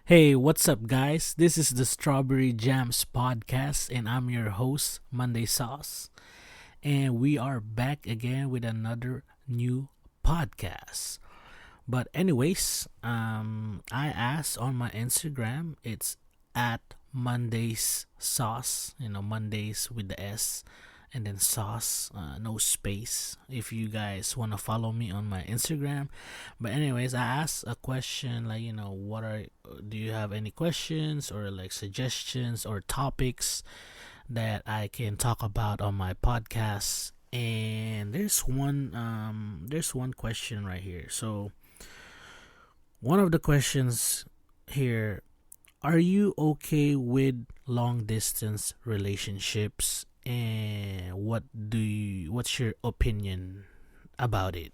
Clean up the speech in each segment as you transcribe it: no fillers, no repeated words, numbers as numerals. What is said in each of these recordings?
Hey, what's up, guys? This is the Strawberry Jams podcast, and I'm your host, Monday Sauce. And we are back again with another new podcast. But, anyways, I asked on my Instagram, it's at Mondays Sauce, Mondays with the S and then sauce, no space. If you guys want to follow me on my Instagram, but anyways, I asked a question like, do you have any questions or like suggestions or topics that I can talk about on my podcast? And there's one question right here. So one of the questions here: are you okay with long distance relationships? And what's your opinion about it?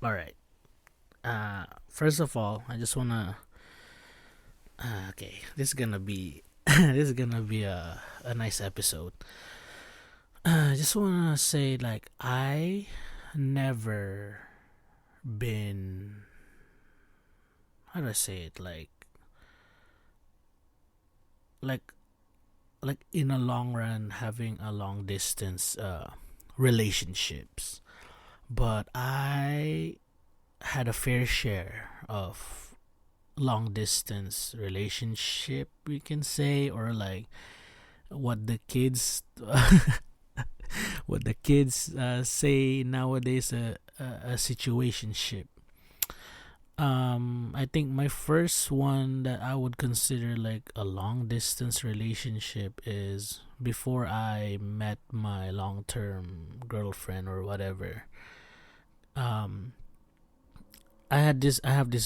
All right. First of all, I just wanna. Okay, this is gonna be this is gonna be a nice episode. I just wanna say like I never been, how do I say it, like like in a long run having a long distance relationships, but I had a fair share of long distance relationship, we can say, or like what the kids what the kids say nowadays, a situationship. I think my first one that I would consider like a long distance relationship is before I met my long term girlfriend or whatever. Um, I have this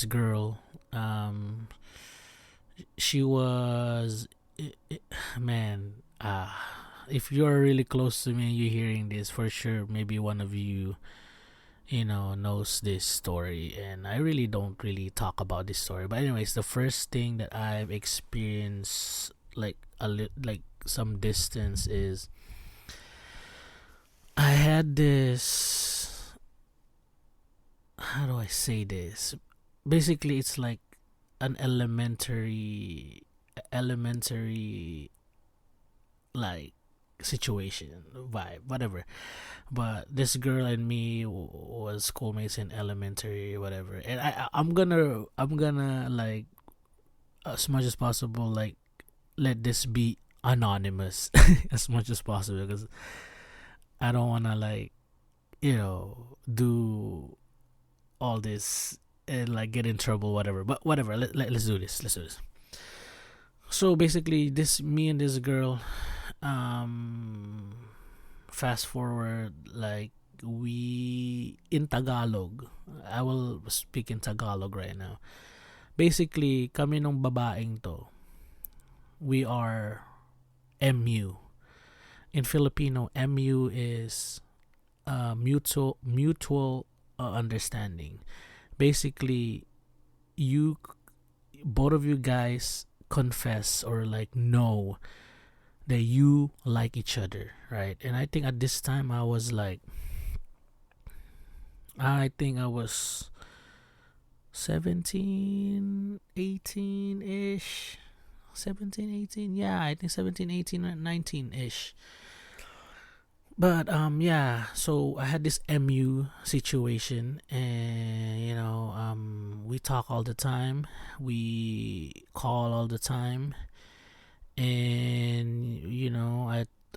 girl. She was, man. If you're really close to me and you're hearing this, for sure, maybe one of you knows this story, and I really don't really talk about this story. But anyways, the first thing that I've experienced like like some distance is I had this, how do I say this? Basically, it's like an elementary like situation vibe, whatever. But this girl and me was schoolmates in elementary, whatever. And I'm gonna like, as much as possible, like let this be anonymous as much as possible, because I don't wanna like do all this and like get in trouble, whatever. But whatever, let's do this. Let's do this. So basically, this me and this girl, um, fast forward, like we in Tagalog. I will speak in Tagalog right now. Basically, kami nung babaeng to, we are MU. In Filipino, MU is mutual understanding. Basically, you both of you guys confess or like know that you like each other, right? And I think at this time I think I was 17, 18 ish. 17, 18. Yeah, I think 17, 18, 19 ish. But yeah, so I had this MU situation, and we talk all the time. We call all the time, and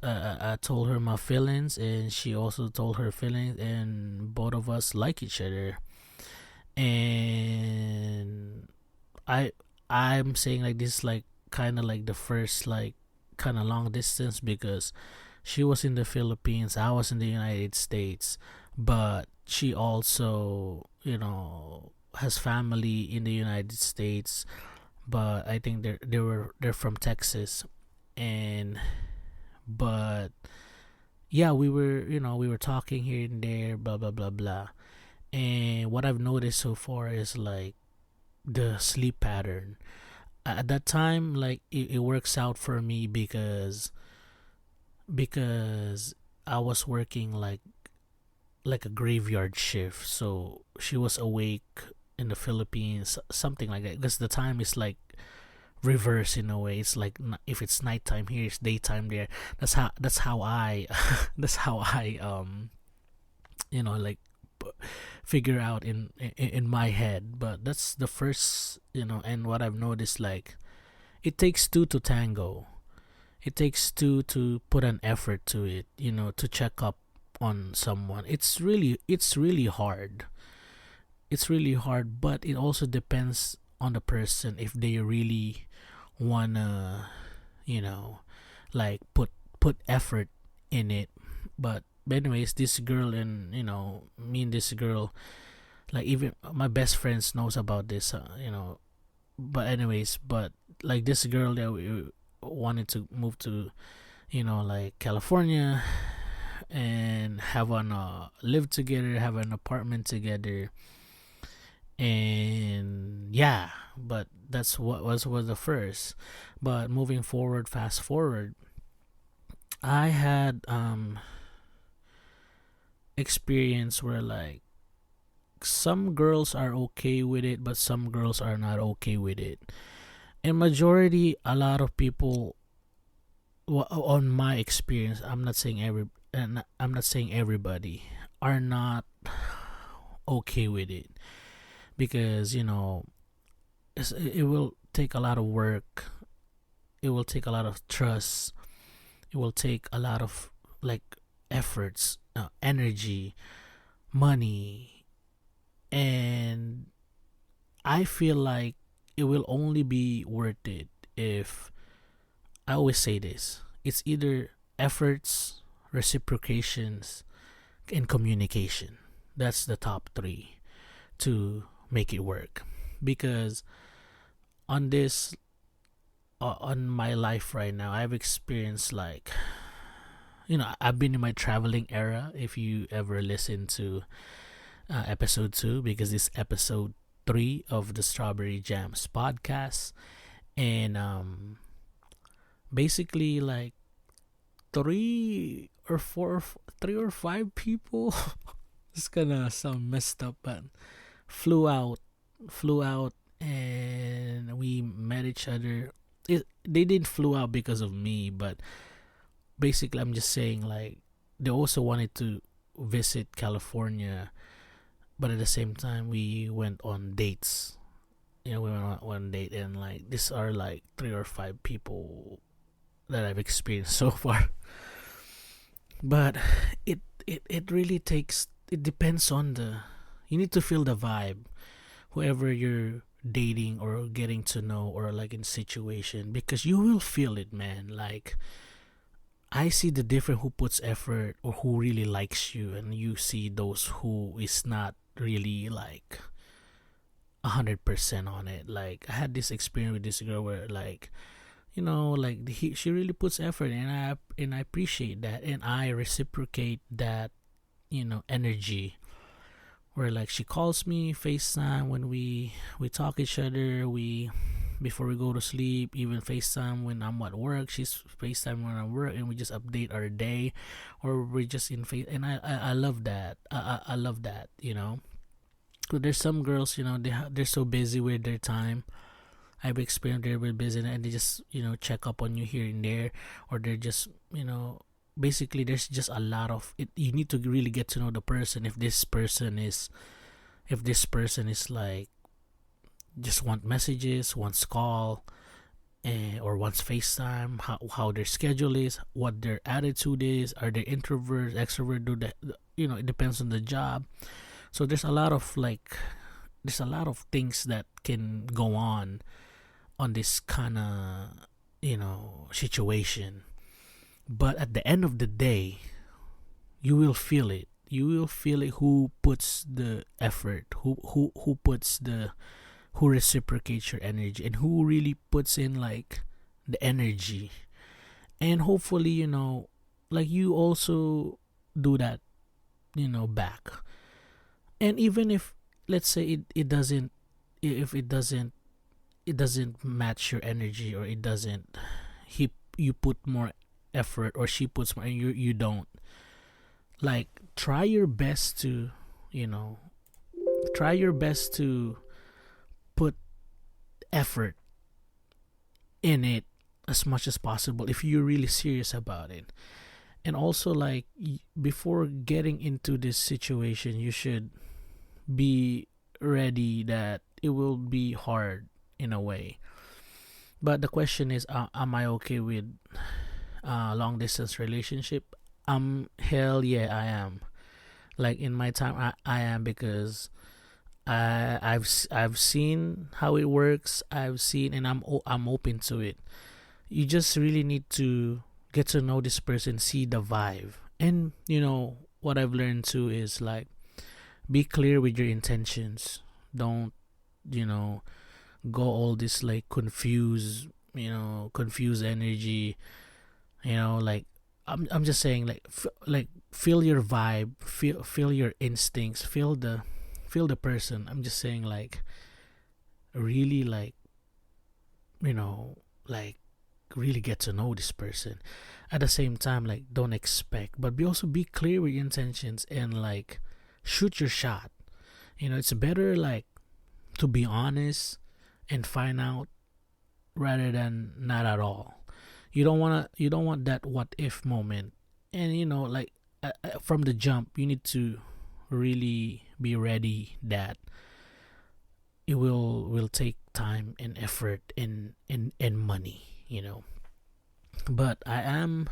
I told her my feelings, and she also told her feelings, and both of us like each other. And I I'm saying like this, like kind of like the first like kind of long distance, because she was in the Philippines, I was in the United States, but she also has family in the United States, but I think they're from Texas. And but yeah, we were talking here and there, blah blah blah blah. And what I've noticed so far is like the sleep pattern. At that time, like it works out for me because I was working like a graveyard shift, so she was awake in the Philippines, something like that, because the time is like reverse in a way. It's like if it's nighttime here, it's daytime there. That's how I that's how I like figure out in my head. But that's the first, and what I've noticed, like, it takes two to tango. It takes two to put an effort to it, to check up on someone. It's really hard. It's really hard, but it also depends on the person if they really wanna, you know, like put effort in it. But anyways, this girl, and me and this girl, like, even my best friends knows about this, but anyways, but like, this girl that we wanted to move to, like, California, and have an live together, have an apartment together. And yeah, but that's what was the first. But moving forward, fast forward, I had experience where, like, some girls are okay with it, but some girls are not okay with it. And majority, a lot of people, on my experience, I'm not saying everybody, are not okay with it, because it will take a lot of work. It will take a lot of trust. It will take a lot of, like, efforts, energy, money. And I feel like it will only be worth it if, I always say this, it's either efforts, reciprocations, and communication. That's the top three to make it work. Because on this, on my life right now, I've experienced, like, I've been in my traveling era. If you ever listen to episode 2, because this episode 3 of the Strawberry Jams podcast. And basically, like, three or five people, it's gonna sound messed up, but flew out, and we met each other. They didn't flew out because of me, but basically, I'm just saying, like, they also wanted to visit California, but at the same time, we went on dates. We went on one date, and, like, these are like 3 or 5 people that I've experienced so far. But it really takes. It depends on the. You need to feel the vibe, whoever you're dating or getting to know, or, like, in situation, because you will feel it, man. Like, I see the different who puts effort or who really likes you, and you see those who is not really, like, 100% on it. Like, I had this experience with this girl where, like, like, she really puts effort, and I appreciate that, and I reciprocate that, energy. Where, like, she calls me FaceTime when we talk each other, we before we go to sleep, even FaceTime when I'm at work, she's FaceTime when I'm at work, and we just update our day, or we're just in face. And I love that. I love that. But there's some girls, they're so busy with their time. I've experienced they're really busy, and they just check up on you here and there, or they're just basically, there's just a lot of it. You need to really get to know the person. If this person is like, just want messages, wants call, or wants FaceTime, how their schedule is, what their attitude is, are they introvert, extrovert, do that, it depends on the job. So there's a lot of, like, there's a lot of things that can go on this kind of situation. But at the end of the day, you will feel it. You will feel it. Who puts the effort? Who puts the who reciprocates your energy, and who really puts in, like, the energy. And hopefully, like, you also do that, back. And even if, let's say, it doesn't, if it doesn't match your energy, or it doesn't, you put more effort, or she puts more, and you don't, like, try your best to put effort in it as much as possible if you're really serious about it. And also, like, before getting into this situation, you should be ready that it will be hard in a way. But the question is, am I okay with long distance relationship? Hell yeah, I am. Like in my time, I am, because I've seen how it works. I've seen, and I'm open to it. You just really need to get to know this person, see the vibe. And what I've learned too is, like, be clear with your intentions. Don't, you know, go all this like confuse energy. Like, I'm just saying, like, like, feel your vibe, feel your instincts, feel the person. I'm just saying, like, really, like, like, really get to know this person. At the same time, like, don't expect, but be clear with your intentions, and, like, shoot your shot. It's better, like, to be honest and find out rather than not at all. You don't want that what if moment. And like, from the jump, you need to really be ready that it will take time and effort and money. But I am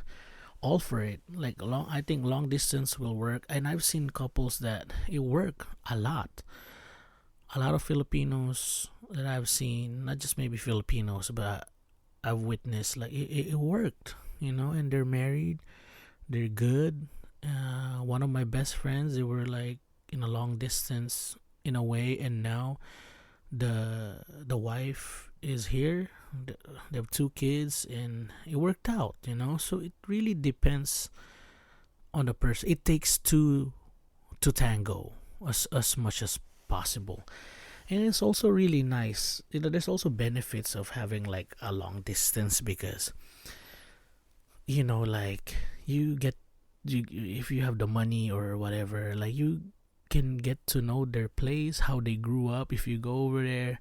all for it. Like, I think long distance will work, and I've seen couples that it work a lot. A lot of Filipinos that I've seen, not just maybe Filipinos, but I've witnessed, like, it worked. And they're married, they're good. One of my best friends, they were like in a long distance in a way, and now the wife is here. They have two kids, and it worked out. So it really depends on the person. It takes two to tango, as much as possible. And it's also really nice. There's also benefits of having like a long distance, because like, if you have the money or whatever, like, you can get to know their place, how they grew up. If you go over there,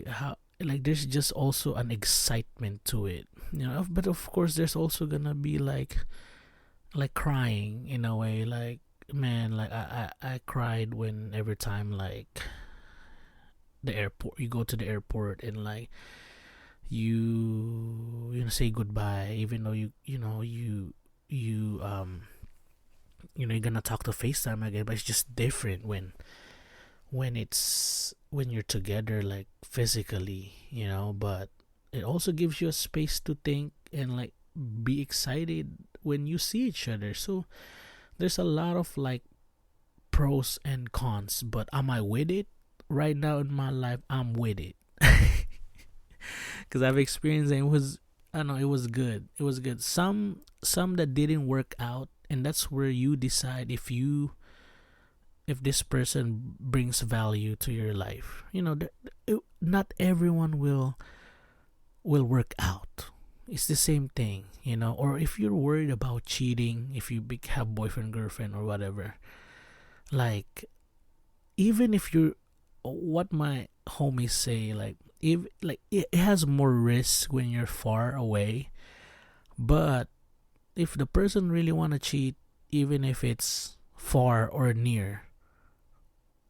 how, like, there's just also an excitement to it. But of course there's also gonna be like crying in a way. Like, man, like, I cried when every time, like, the airport, you go to the airport, and, like, say goodbye, even though you're gonna talk to FaceTime again. But it's just different when you're together, like, physically. But it also gives you a space to think and, like, be excited when you see each other. So there's a lot of, like, pros and cons. But am I with it? Right now in my life, I'm with it. Because I've experienced it. It was, I don't know, it was good. It was good. Some that didn't work out, and that's where you decide if this person brings value to your life. Not everyone will work out. It's the same thing. Or if you're worried about cheating, if you have boyfriend, girlfriend, or whatever, like, even if you're, what my homies say, like, if, like, it has more risk when you're far away. But if the person really want to cheat, even if it's far or near,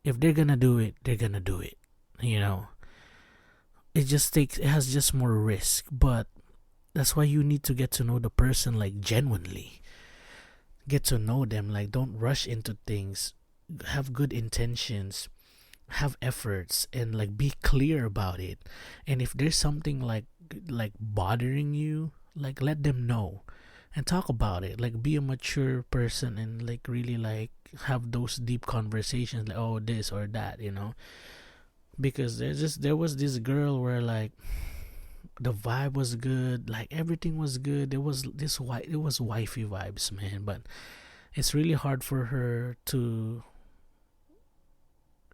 if they're gonna do it, they're gonna do it. It has just more risk. But that's why you need to get to know the person, like, genuinely. Get to know them. Like, don't rush into things. Have good intentions, have efforts, and, like, be clear about it. And if there's something like bothering you, like, let them know and talk about it. Like, be a mature person, and, like, really, like, have those deep conversations, like, oh, this or that. Because there was this girl where, like, the vibe was good, like, everything was good. There was it was wifey vibes, man. But it's really hard for her to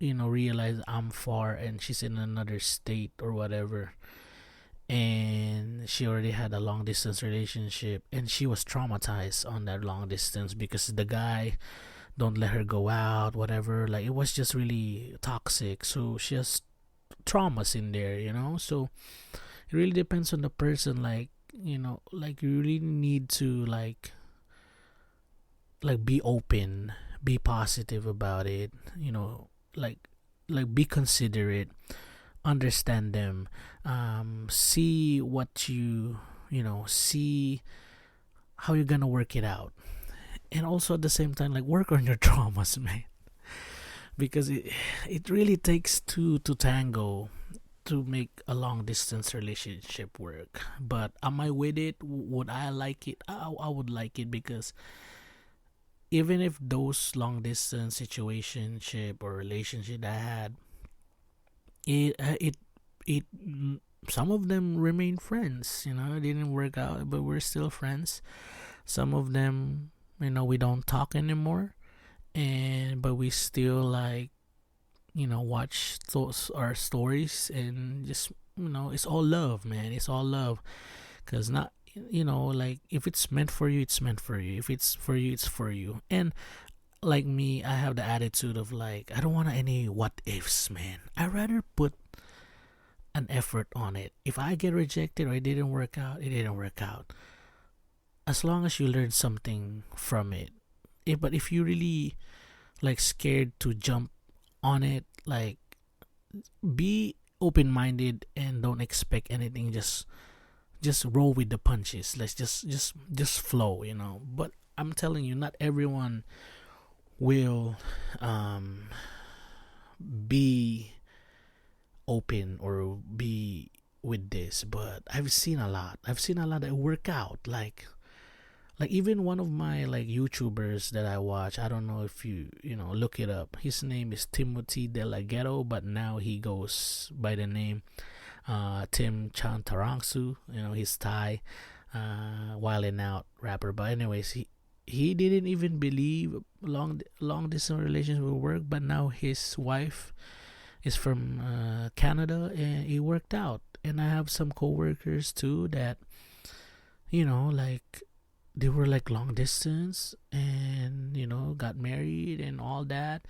realize I'm far and she's in another state or whatever. And she already had a long distance relationship, and she was traumatized on that long distance because the guy don't let her go out, whatever. Like, it was just really toxic. So she has traumas in there. So it really depends on the person. Like, like you really need to like be open, be positive about it, like be considerate, understand them, see what see how you're gonna work it out, and also at the same time like work on your traumas, man, because it really takes two to tango to make a long distance relationship work. But am I with it? Would I like it? I would like it, because even if those long distance situationship or relationship I had, it some of them remain friends. It didn't work out, but we're still friends. Some of them, we don't talk anymore, and but we still like watch those our stories, and just it's all love, man. It's all love, because not like if it's meant for you, it's meant for you. If it's for you, it's for you. And like me, I have the attitude of like I don't want any what ifs, man. I rather put an effort on it. If I get rejected or it didn't work out, it didn't work out. As long as you learn something from it. But if you really like scared to jump on it, like be open minded and don't expect anything. Just roll with the punches. Let's just flow, But I'm telling you, not everyone will be open or be with this, but I've seen a lot. That work out. Like even one of my like YouTubers that I watch, I don't know if you look it up. His name is Timothy Delaghetto, but now he goes by the name Tim Chantarangsu. He's Thai, Wild 'N Out rapper. But anyways, he didn't even believe long distance relations will work, but now his wife is from Canada, and it worked out. And I have some coworkers too that like they were like long distance, and got married and all that.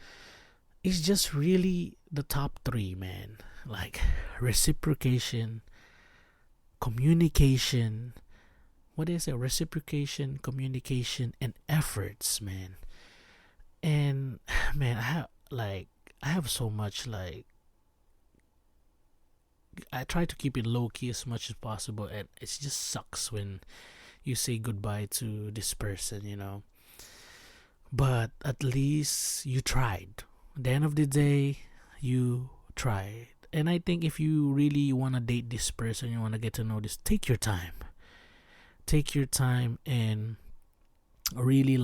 It's just really the top three, man. Like reciprocation, communication. What is it? Reciprocation, communication, and efforts, man. And man, I have so much, like I try to keep it low key as much as possible, and it just sucks when you say goodbye to this person. But at least you tried. At the end of the day, you tried. And I think if you really want to date this person, you want to get to know this, take your time. Take your time and really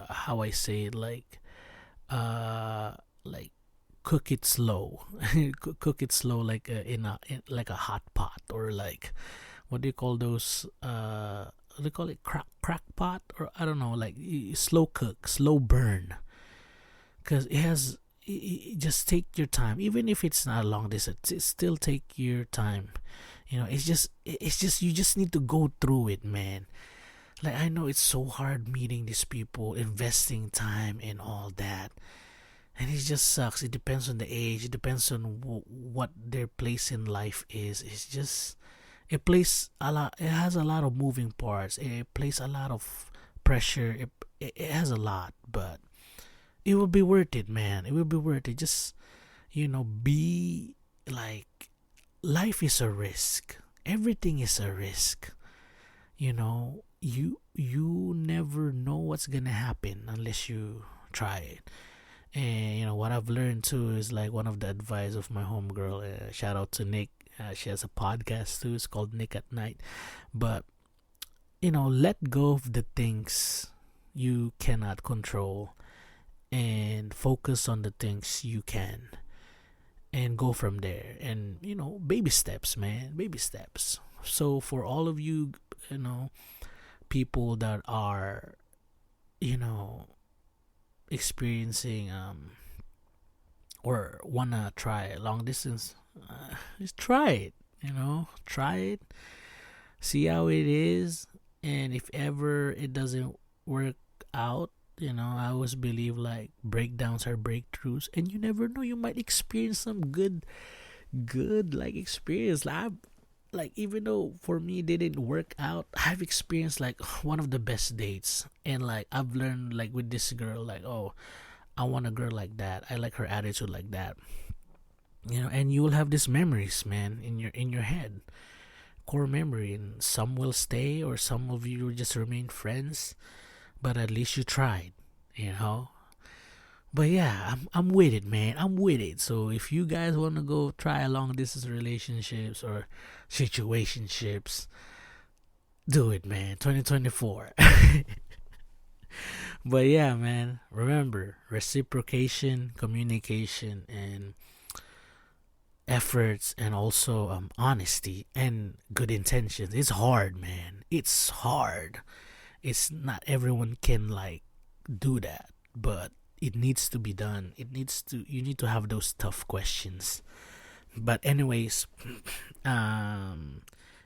how I say it, like cook it slow. Cook it slow, like in like a hot pot, or like what do you call those they call it crack pot, or I don't know, like slow cook, slow burn, because just take your time. Even if it's not a long distance, still take your time. It's just you just need to go through it, man. Like I know it's so hard meeting these people, investing time and all that, and it just sucks. It depends on the age, it depends on what their place in life is. It's just it has a lot of moving parts. It plays a lot of pressure. It has a lot, but it will be worth it, man. It will be worth it. Just be like, life is a risk. Everything is a risk. You never know what's gonna happen unless you try it. And what I've learned too is like one of the advice of my homegirl. Shout out to Nick. She has a podcast too. It's called Nick at Night. But let go of the things you cannot control and focus on the things you can, and go from there. And baby steps, man. Baby steps. So for all of you, people that are experiencing or wanna try long distance, just try it. Try it, see how it is. And if ever it doesn't work out, I always believe like breakdowns are breakthroughs, and you never know, you might experience some good good like experience. Like even though for me they didn't work out, I've experienced like one of the best dates, and like I've learned like with this girl, like, oh, I want a girl like that. I like her attitude like that. And you will have these memories, man, in your head, core memory, and some will stay, or some of you will just remain friends. But at least you tried, you know. But yeah, I'm with it, man. I'm with it. So if you guys want to go try long distance relationships or situationships, do it, man. 2024. But yeah, man. Remember, reciprocation, communication, and efforts, and also honesty and good intentions. It's hard, man. It's hard. It's not everyone can like do that, but it needs to be done. You need to have those tough questions. But anyways,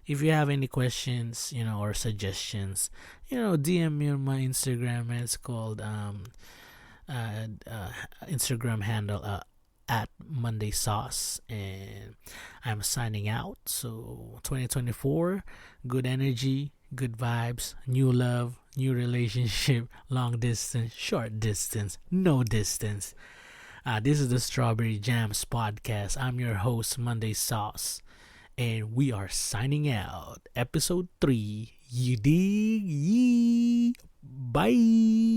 if you have any questions, or suggestions, DM me on my Instagram. It's called Instagram handle at Monday Sauce, and I'm signing out. So 2024, good energy, good vibes, new love, new relationship, long distance, short distance, no distance. This is the Strawberry Jams podcast. I'm your host, Monday Sauce, and we are signing out. Episode 3. You dig? Yee. Bye.